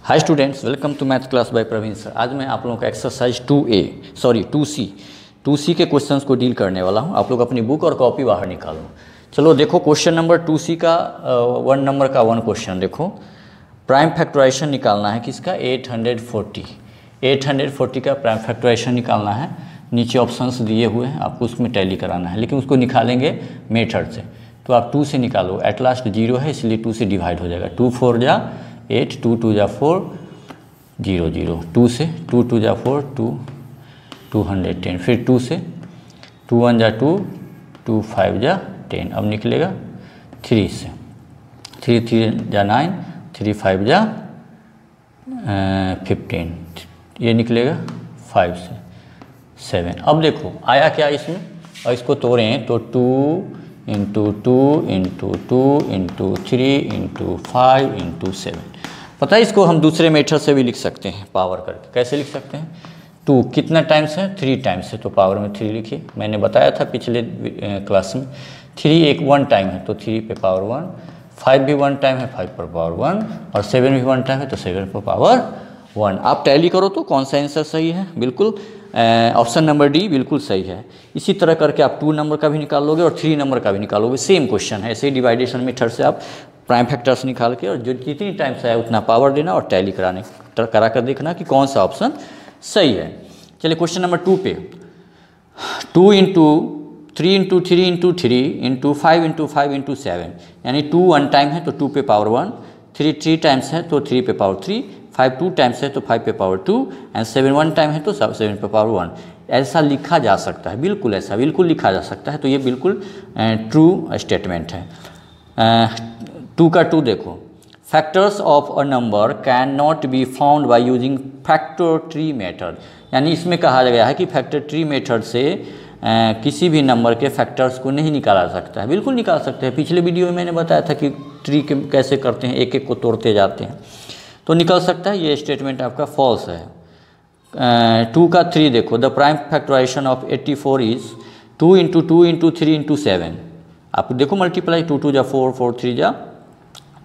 Hi students, welcome to math class by Praveen sir. आज मैं आप लोगों का एक्सरसाइज 2C के क्वेश्चंस को डील करने वाला हूं। आप लोग अपनी बुक और कॉपी बाहर निकालो। चलो देखो क्वेश्चन नंबर 2C का 1 नंबर का 1 क्वेश्चन देखो। प्राइम फैक्टराइजेशन निकालना है किसका? 840 का प्राइम फैक्टराइजेशन निकालना है। नीचे ऑप्शंस दिए हुए हैं, आपको उसमें टैली कराना है, लेकिन उसको निकालेंगे मेथड से। तो आप 2 से निकालो, एट लास्ट 0 है इसलिए 2 से डिवाइड हो जाएगा। 2 4 जा 8, 2 2 जा 4, 0 0, 2 से 2 2 जा 4, 2 210, फिर 2 से 2 1 जा 2, 2 5 जा 10। अब निकलेगा 3 से 3 3 जा 9, 3 5 जा 15, ये निकलेगा 5 से 7। अब देखो आया क्या इसमें, और इसको तोड़ें तो 2 into 2 into 2 into 3 into 5 into 7। पता है इसको हम दूसरे मेथड से भी लिख सकते हैं, पावर करके। कैसे लिख सकते हैं? 2 कितना टाइम्स है? 3 टाइम्स है, तो पावर में 3 लिखिए। मैंने बताया था पिछले क्लास में 3 एक 1 टाइम है तो 3 पे पावर 1, 5 भी 1 टाइम है 5 पर पावर 1, और 7 भी 1 टाइम है तो 7 पर पावर 1। आप टैली करो तो कौन सा आंसर सही है? बिल्कुल ऑप्शन नंबर डी बिल्कुल सही है। इसी तरह करके आप 2 नंबर का भी निकाल लोगे और 3 नंबर का भी निकालोगे। सेम क्वेश्चन है, ऐसे ही डिवाइडेशन मेथड से आप प्राइम फैक्टर्स निकाल के और जो जितनी टाइम्स आया उतना पावर देना और टैली करा कर देखना कि कौन सा ऑप्शन सही है। चलिए क्वेश्चन नंबर 2 पे 2 into 3 into 3 into 3 into 5 into 5 into 7, यानी 2 1 टाइम है तो 2 पे पावर 1, 3 3 टाइम्स है तो 3 पे पावर 3, 5 2 टाइम्स है तो 5 पे पावर 2, एंड 7 1 टाइम है तो 7 पे पावर 1। ऐसा लिखा जा सकता है, बिल्कुल ऐसा बिल्कुल लिखा जा सकता है। तो ये बिल्कुल ट्रू स्टेटमेंट है। 2 का 2 देखो, factors of a number can not be found by using factor tree method, यानी इसमें कहा गया है कि फैक्टर ट्री मेथड से किसी भी नंबर के फैक्टर्स को नहीं निकाला सकता है। बिल्कुल निकाल सकते हैं, पिछले वीडियो में मैंने बताया था कि ट्री के कैसे करते हैं, एक एक को तोड़ते जाते हैं, तो निकल सकता है। ये स्टेटमेंट आपका फॉल्स है। 2 का 3 देखो, the prime factorization of 84 is 2 into 2 into 3 into 7। आप देखो मल्टीप्लाई, 2 2 जा 4, 4 3 जा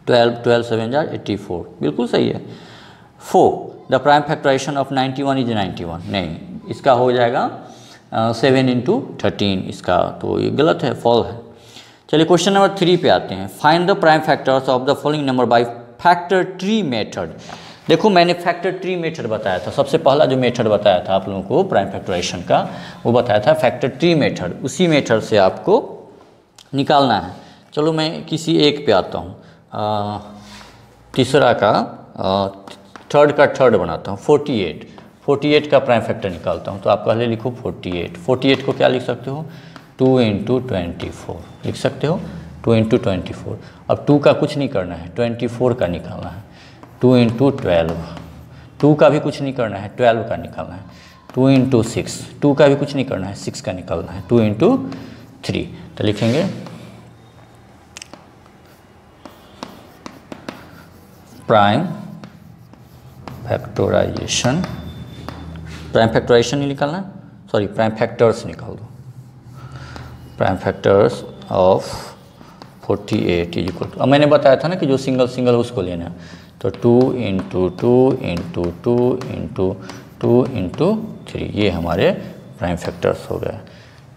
12, 12 7 जा 84, बिल्कुल सही है। 4 the prime factorization of 91 is 91, नहीं इसका हो जाएगा 7 इंटू 13, इसका तो ये गलत है, फॉल है। चलिए क्वेश्चन नंबर 3 पे आते हैं। Find the prime factors of the following number by factor tree method. देखो मैंने फैक्टर ट्री मेथड बताया था, सबसे पहला जो मेथड बताया था आप लोगों को प्राइम फैक्टराइजेशन का, वो बताया था फैक्टर ट्री मेथड। उसी मेथड से आपको निकालना है। चलो मैं किसी एक पे आता हूँ, तीसरा का थर्ड का थर्ड बनाता हूँ। 48 का प्राइम फैक्टर निकालता हूँ। तो आप पहले लिखो 48 को क्या लिख सकते हो? 2 इंटू 24 लिख सकते हो, 2 इंटू 24। अब 2 का कुछ नहीं करना है, 24 का निकालना है। 2 इंटू 12, 2 का भी कुछ नहीं करना है, 12 का निकालना है। 2 इंटू 6, 2 का भी कुछ नहीं करना है, 6 का निकालना है। 2 इंटू 3, तो लिखेंगे प्राइम फैक्टराइजेशन, प्राइम फैक्टराइजेशन ही निकालना है, सॉरी प्राइम फैक्टर्स निकाल दो। Prime factors of 48 is equal to, अब मैंने बताया था ना कि जो सिंगल उसको लेना है, तो 2 इंटू 2 इंटू 2 इंटू 2 इंटू 3, ये हमारे प्राइम फैक्टर्स हो गए।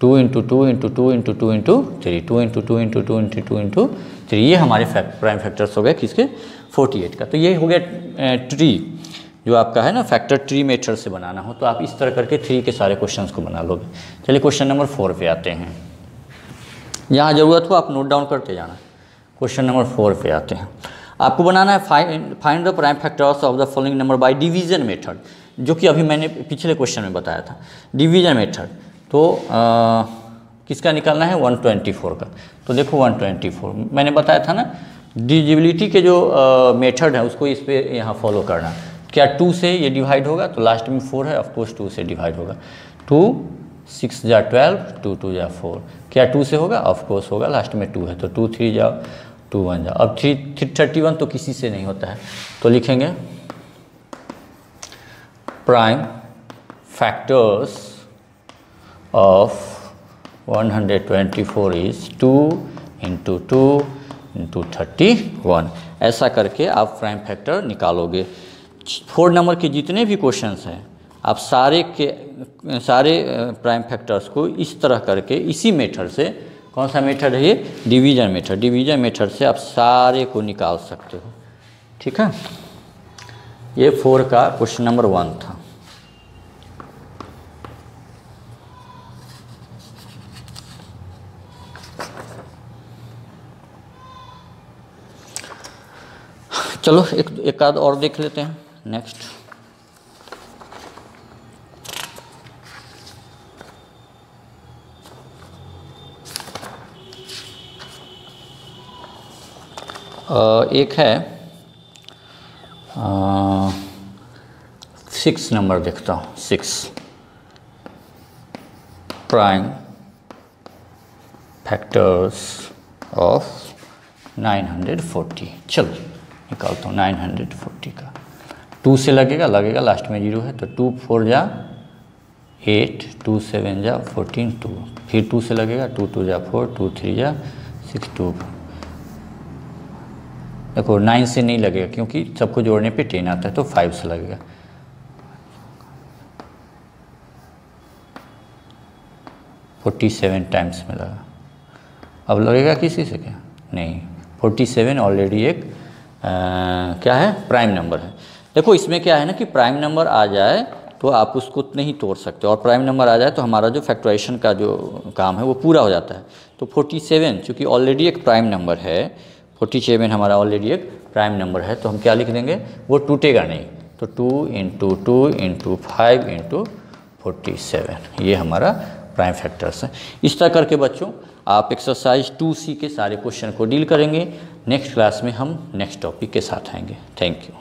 2 into 2 into 2 into 2 into 3, 2 into 2 into 2 into 2 into 3, ये हमारे प्राइम फैक्टर्स हो गए किसके? 48 का। तो ये हो गया ट्री जो आपका है ना, फैक्टर ट्री मेथड से बनाना हो तो आप इस तरह करके 3 के सारे क्वेश्चंस को बना लोगे। चलिए क्वेश्चन नंबर 4 पे आते हैं। यहाँ ज़रूरत हो आप नोट डाउन करते जाना। क्वेश्चन नंबर 4 पे आते हैं। आपको बनाना है find the prime factors of the following number by division method, जो कि अभी मैंने पिछले क्वेश्चन में बताया था। डिवीजन मेथड तो किसका निकालना है? 124 का। तो देखो 124 मैंने बताया था ना, डिविजिबिलिटी के जो मेथड है उसको इस पे यहाँ फॉलो करना। क्या 2 से ये डिवाइड होगा तो लास्ट में 4 है, ऑफकोर्स 2 से डिवाइड होगा। 2 6 जा 12, 2 2 जा 4, क्या 2 से होगा? ऑफकोर्स होगा, लास्ट में 2 है तो 2 3 जाओ, 2 1 जाओ। अब 31 तो किसी से नहीं होता है, तो लिखेंगे prime factors of 124 is 2 into 2 into 31। ऐसा करके आप प्राइम फैक्टर निकालोगे। 4 नंबर के जितने भी क्वेश्चंस हैं आप सारे प्राइम फैक्टर्स को इस तरह करके इसी मेथड से, कौन सा मेथड है ये, डिवीजन मेथड, डिवीजन मेथड से आप सारे को निकाल सकते हो। ठीक है, ये 4 का क्वेश्चन नंबर 1 था। चलो एक आध और देख लेते हैं। नेक्स्ट एक है 6 नंबर देखता हूँ। 6 प्राइम फैक्टर्स ऑफ 940। चलो निकालता हूँ 940 का। 2 से लगेगा लास्ट में 0 है तो 2 4 जा 8, 2 7 जा 14, 2 फिर 2 से लगेगा, 2 2 जा 4, 2 3 जा 6, 2। देखो 9 से नहीं लगेगा क्योंकि सबको जोड़ने पे 10 आता है, तो 5 से लगेगा। तो 47 टाइम्स में लगा। अब लगेगा किसी से क्या, नहीं, 47 ऑलरेडी एक क्या है, प्राइम नंबर है। देखो इसमें क्या है ना कि प्राइम नंबर आ जाए तो आप उसको नहीं तोड़ सकते, और प्राइम नंबर आ जाए तो हमारा जो फैक्टराइजेशन का जो काम है वो पूरा हो जाता है। तो 47 चूँकि ऑलरेडी एक प्राइम नंबर है, 47 हमारा ऑलरेडी एक प्राइम नंबर है, तो हम क्या लिख देंगे, वो टूटेगा नहीं। तो 2 × 2 × 5 × 47 ये हमारा प्राइम फैक्टर्स है। इस तरह करके बच्चों आप एक्सरसाइज 2C के सारे क्वेश्चन को डील करेंगे। नेक्स्ट क्लास में हम नेक्स्ट टॉपिक के साथ आएंगे। Thank you.